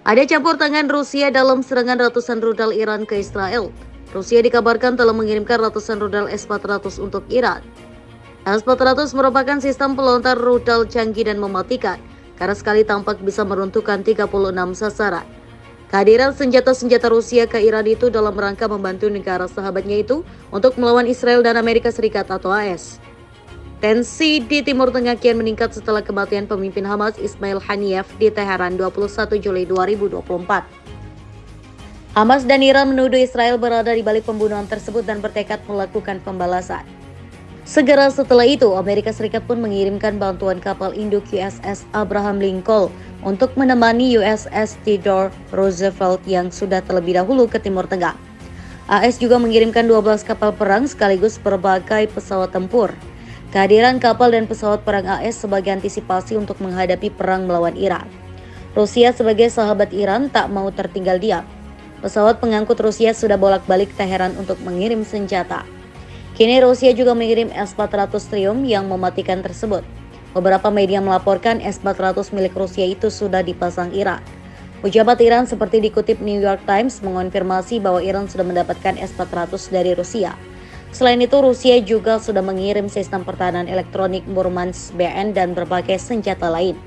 Ada campur tangan Rusia dalam serangan ratusan rudal Iran ke Israel. Rusia dikabarkan telah mengirimkan ratusan rudal S-400 untuk Iran. S-400 merupakan sistem pelontar rudal canggih dan mematikan, karena sekali tampak bisa meruntuhkan 36 sasaran. Kehadiran senjata-senjata Rusia ke Iran itu dalam rangka membantu negara sahabatnya itu untuk melawan Israel dan Amerika Serikat atau AS. Tensi di Timur Tengah kian meningkat setelah kematian pemimpin Hamas Ismail Haniyeh di Teheran 21 Juli 2024. Hamas dan Iran menuduh Israel berada di balik pembunuhan tersebut dan bertekad melakukan pembalasan. Segera setelah itu, Amerika Serikat pun mengirimkan bantuan kapal induk USS Abraham Lincoln untuk menemani USS Theodore Roosevelt yang sudah terlebih dahulu ke Timur Tengah. AS juga mengirimkan 12 kapal perang sekaligus berbagai pesawat tempur. Kehadiran kapal dan pesawat perang AS sebagai antisipasi untuk menghadapi perang melawan Iran. Rusia sebagai sahabat Iran tak mau tertinggal diam. Pesawat pengangkut Rusia sudah bolak-balik Teheran untuk mengirim senjata. Kini Rusia juga mengirim S-400 Triumph yang mematikan tersebut. Beberapa media melaporkan S-400 milik Rusia itu sudah dipasang Iran. Pejabat Iran seperti dikutip New York Times mengonfirmasi bahwa Iran sudah mendapatkan S-400 dari Rusia. Selain itu, Rusia juga sudah mengirim sistem pertahanan elektronik Murmansk BN dan berbagai senjata lain.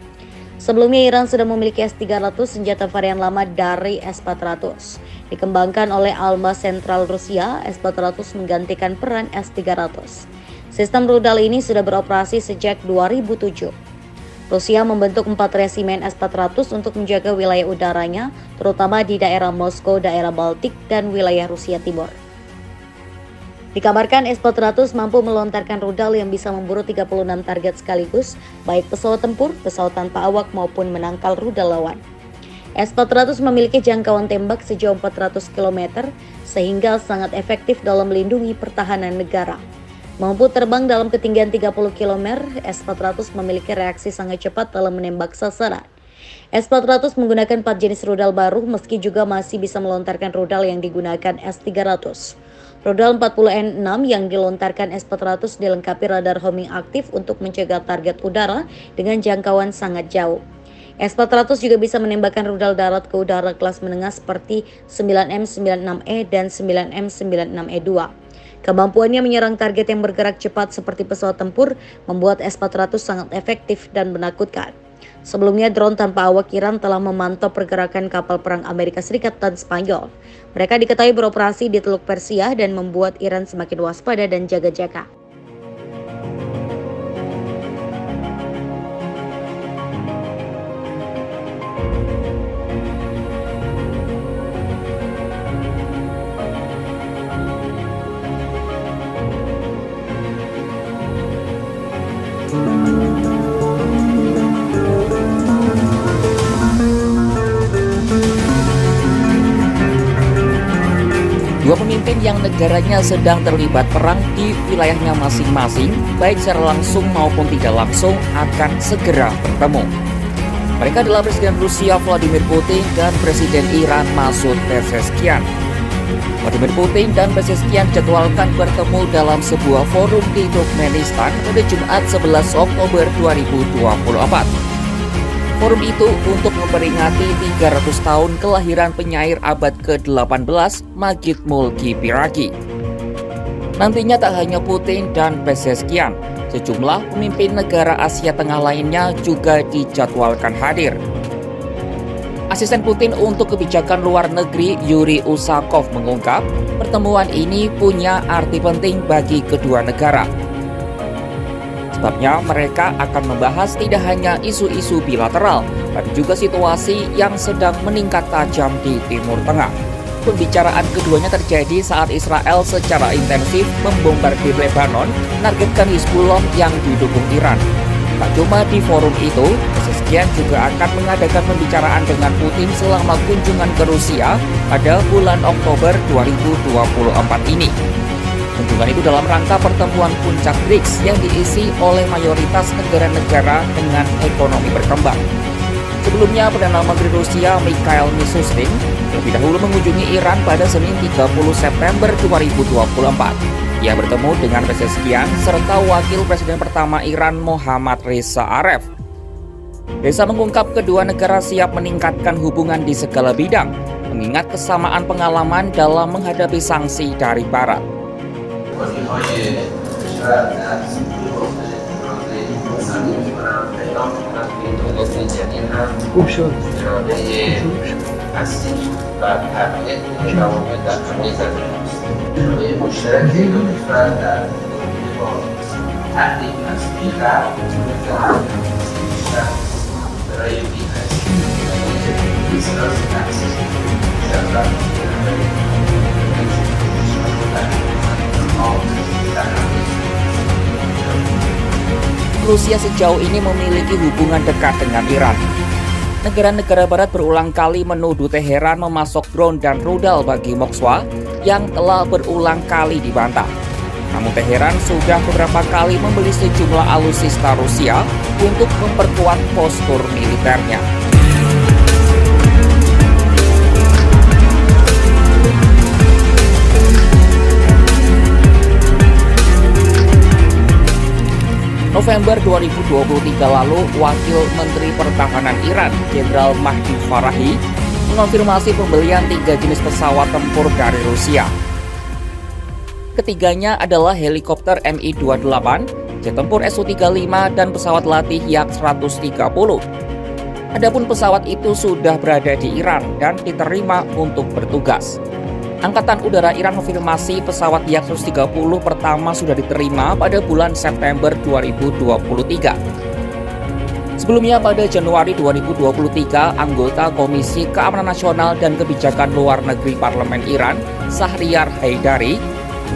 Sebelumnya, Iran sudah memiliki S-300, senjata varian lama dari S-400. Dikembangkan oleh Alma Sentral Rusia, S-400 menggantikan peran S-300. Sistem rudal ini sudah beroperasi sejak 2007. Rusia membentuk 4 resimen S-400 untuk menjaga wilayah udaranya, terutama di daerah Moskow, daerah Baltik, dan wilayah Rusia Timur. Dikabarkan S-400 mampu melontarkan rudal yang bisa memburu 36 target sekaligus, baik pesawat tempur, pesawat tanpa awak maupun menangkal rudal lawan. S-400 memiliki jangkauan tembak sejauh 400 km, sehingga sangat efektif dalam melindungi pertahanan negara. Mampu terbang dalam ketinggian 30 km, S-400 memiliki reaksi sangat cepat dalam menembak sasaran. S-400 menggunakan 4 jenis rudal baru, meski juga masih bisa melontarkan rudal yang digunakan S-300. Rudal 40N6 yang dilontarkan S-400 dilengkapi radar homing aktif untuk mencegah target udara dengan jangkauan sangat jauh. S-400 juga bisa menembakkan rudal darat ke udara kelas menengah seperti 9M96E dan 9M96E2. Kemampuannya menyerang target yang bergerak cepat seperti pesawat tempur membuat S-400 sangat efektif dan menakutkan. Sebelumnya, drone tanpa awak Iran telah memantau pergerakan kapal perang Amerika Serikat dan Spanyol. Mereka diketahui beroperasi di Teluk Persia dan membuat Iran semakin waspada dan jaga-jaga. Dua pemimpin yang negaranya sedang terlibat perang di wilayahnya masing-masing, baik secara langsung maupun tidak langsung, akan segera bertemu. Mereka adalah Presiden Rusia Vladimir Putin dan Presiden Iran Masoud Pezeshkian. Vladimir Putin dan Pezeshkian dijadwalkan bertemu dalam sebuah forum di Turkmenistan pada Jumat 11 Oktober 2024. Forum itu untuk memperingati 300 tahun kelahiran penyair abad ke-18 Magid Mulkipiragi. Nantinya tak hanya Putin dan Pezeshkian, sejumlah pemimpin negara Asia Tengah lainnya juga dijadwalkan hadir. Asisten Putin untuk kebijakan luar negeri Yuri Usakov mengungkap, pertemuan ini punya arti penting bagi kedua negara. Sebabnya mereka akan membahas tidak hanya isu-isu bilateral, tapi juga situasi yang sedang meningkat tajam di Timur Tengah. Pembicaraan keduanya terjadi saat Israel secara intensif membombardir Lebanon, menargetkan Hizbullah yang didukung Iran. Tak cuma di forum itu, Pezeshkian juga akan mengadakan pembicaraan dengan Putin selama kunjungan ke Rusia pada bulan Oktober 2024 ini. Kunjungan itu dalam rangka pertemuan puncak BRICS yang diisi oleh mayoritas negara-negara dengan ekonomi berkembang. Sebelumnya, Perdana Menteri Rusia Mikhail Mishustin lebih dahulu mengunjungi Iran pada Senin 30 September 2024. Ia bertemu dengan Pezeshkian serta Wakil Presiden pertama Iran Mohammad Reza Aref. Desa mengungkap kedua negara siap meningkatkan hubungan di segala bidang, mengingat kesamaan pengalaman dalam menghadapi sanksi dari Barat. Rusia sejauh ini memiliki hubungan dekat dengan Iran. Negara-negara Barat berulang kali menuduh Teheran memasok drone dan rudal bagi Moskwa yang telah berulang kali dibantah. Namun Teheran sudah beberapa kali membeli sejumlah alutsista Rusia untuk memperkuat postur militernya. November 2023 lalu, Wakil Menteri Pertahanan Iran, Jenderal Mahdi Farahi, mengonfirmasi pembelian 3 jenis pesawat tempur dari Rusia. Ketiganya adalah helikopter Mi-28, jet tempur Su-35, dan pesawat latih Yak-130. Adapun pesawat itu sudah berada di Iran dan diterima untuk bertugas. Angkatan Udara Iran konfirmasi pesawat Yak-130 pertama sudah diterima pada bulan September 2023. Sebelumnya pada Januari 2023, anggota Komisi Keamanan Nasional dan Kebijakan Luar Negeri Parlemen Iran, Shahriar Haidari,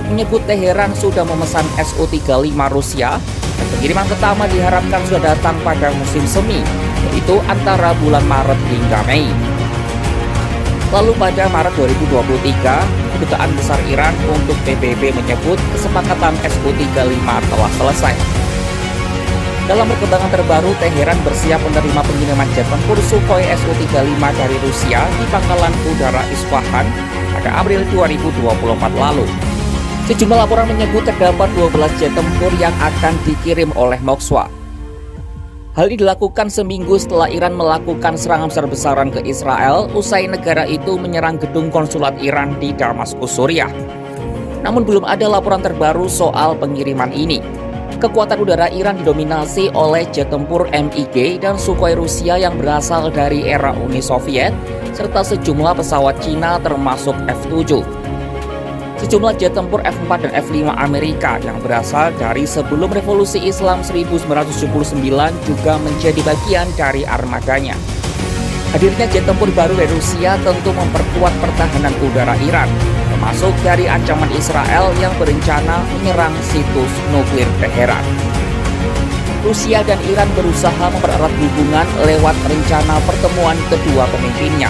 menyebut Teheran sudah memesan Su-35 Rusia dan pengiriman pertama diharapkan sudah datang pada musim semi, yaitu antara bulan Maret hingga Mei. Lalu pada Maret 2023, Kedutaan Besar Iran untuk PBB menyebut kesepakatan Su-35 telah selesai. Dalam perkembangan terbaru, Teheran bersiap menerima pengiriman jet tempur Sukhoi Su-35 dari Rusia di Pangkalan Udara Isfahan pada April 2024 lalu. Sejumlah laporan menyebut terdapat 12 jet tempur yang akan dikirim oleh Moskwa. Hal ini dilakukan seminggu setelah Iran melakukan serangan besar-besaran ke Israel usai negara itu menyerang gedung konsulat Iran di Damaskus, Suriah. Namun belum ada laporan terbaru soal pengiriman ini. Kekuatan udara Iran didominasi oleh jet tempur MiG dan Sukhoi Rusia yang berasal dari era Uni Soviet, serta sejumlah pesawat Cina termasuk F-7. Sejumlah jet tempur F-4 dan F-5 Amerika yang berasal dari sebelum Revolusi Islam 1979 juga menjadi bagian dari armadanya. Hadirnya jet tempur baru dari Rusia tentu memperkuat pertahanan udara Iran, termasuk dari ancaman Israel yang berencana menyerang situs nuklir Teheran. Rusia dan Iran berusaha mempererat hubungan lewat rencana pertemuan kedua pemimpinnya.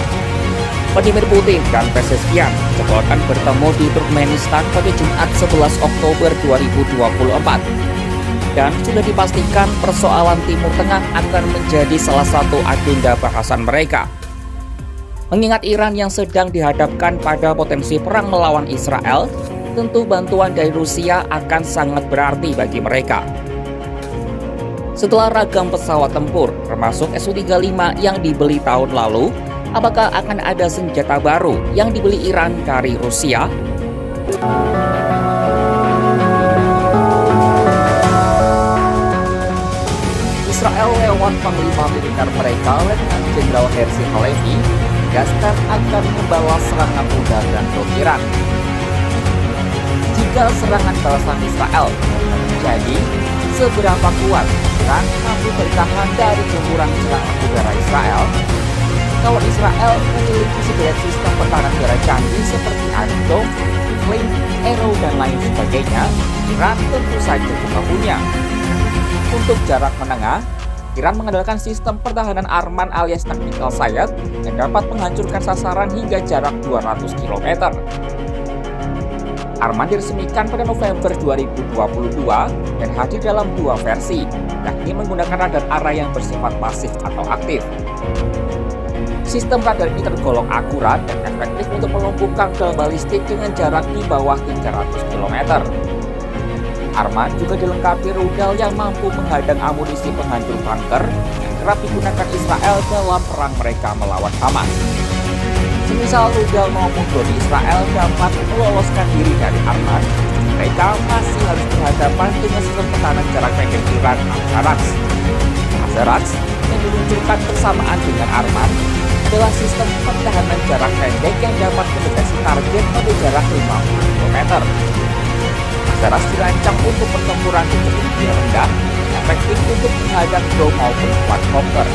Vladimir Putin dan Pezeshkian akan bertemu di Turkmenistan pada Jumat 11 Oktober 2024. Dan sudah dipastikan persoalan Timur Tengah akan menjadi salah satu agenda bahasan mereka. Mengingat Iran yang sedang dihadapkan pada potensi perang melawan Israel, tentu bantuan dari Rusia akan sangat berarti bagi mereka. Setelah ragam pesawat tempur, termasuk Su-35 yang dibeli tahun lalu, apakah akan ada senjata baru yang dibeli Iran dari Rusia? Israel lewat panglima militer mereka, Letnan Jenderal Herzi Halevi, menegaskan akan membalas serangan udara untuk Iran. Jika serangan balasan Israel terjadi, seberapa kuat Iran mampu bertahan dari gempuran serangan udara Israel? Kalau Israel memiliki sederet sistem pertahanan udara canggih seperti Iron Dome, Flame, Arrow, dan lain sebagainya, Iran tentu saja juga punya. Untuk jarak menengah, Iran mengandalkan sistem pertahanan Arman alias Tactical Sayed yang dapat menghancurkan sasaran hingga jarak 200 km. Arman diresmikan pada November 2022 dan hadir dalam dua versi, yakni menggunakan radar arah yang bersifat pasif atau aktif. Sistem radar ini tergolong akurat dan efektif untuk melumpuhkan rudal balistik dengan jarak di bawah 300 km. Arman juga dilengkapi rudal yang mampu menghadang amunisi penghancur bunker yang kerap digunakan Israel dalam perang mereka melawan Hamas. Semisal rudal maupun drone Israel dapat meloloskan diri dari Arman, mereka masih harus berhadapan dengan sistem pertahanan jarak pendek Iran Azarax. Azarax yang diluncurkan bersamaan dengan Arman adalah sistem pertahanan jarak pendek yang dapat mendeteksi target pada jarak 50 km. Azarax dirancang untuk pertempuran di ketinggian rendah, efektif untuk menghadang drone maupun quadcopter.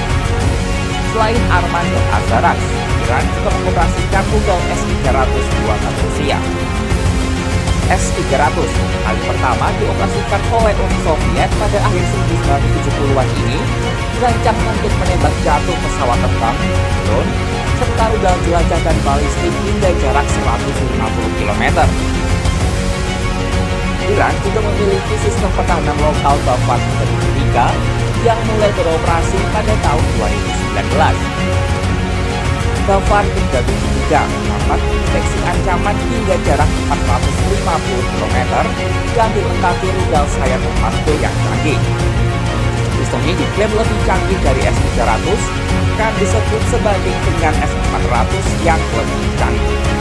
Selain Arman dan Azarax, Iran juga mengoperasikan rudal S-300 buatan Rusia. S-300 kali pertama dioperasikan oleh Uni Soviet pada akhir 1970-an ini dirancang untuk menembak jatuh pesawat terbang, drone, serta rudal jelajah dan balistik hingga jarak 150 km. Iran juga memiliki sistem pertahanan lokal Bafar 3 yang mulai beroperasi pada tahun 2019. Bafar 3 dapat mendeteksi ancaman hingga jarak 450 km dan dilengkapi rudal sayap 4B yang canggih. Sistem ini diklaim lebih canggih dari S-300 dan disebut sebanding dengan S-400 yang lebih canggih.